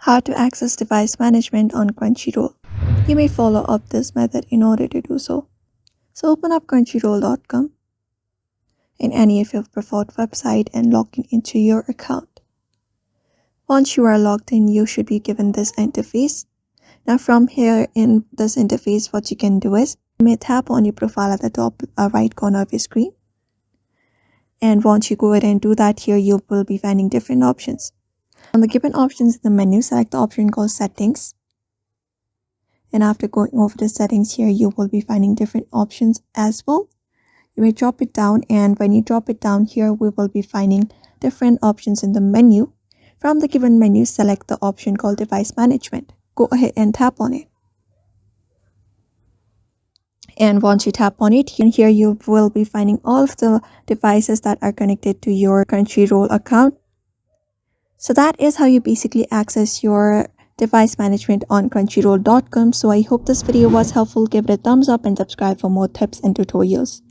How to access device management on Crunchyroll. You may follow up this method in order to do so. So open up crunchyroll.com in any of your preferred website and log into your account. Once you are logged in, you should be given this interface. Now from here in this interface, what you can do is you may tap on your profile at the top right corner of your screen. And once you go ahead and do that, here you will be finding different options. On the given options in the menu, select the option called settings. And after going over the settings here, you will be finding different options as well. You may drop it down, and when you drop it down here, we will be finding different options in the menu. From the given menu, select the option called device management. Go ahead and tap on it. And once you tap on it, here you will be finding all of the devices that are connected to your Crunchyroll account. So that is how you basically access your device management on crunchyroll.com. So I hope this video was helpful. Give it a thumbs up and subscribe for more tips and tutorials.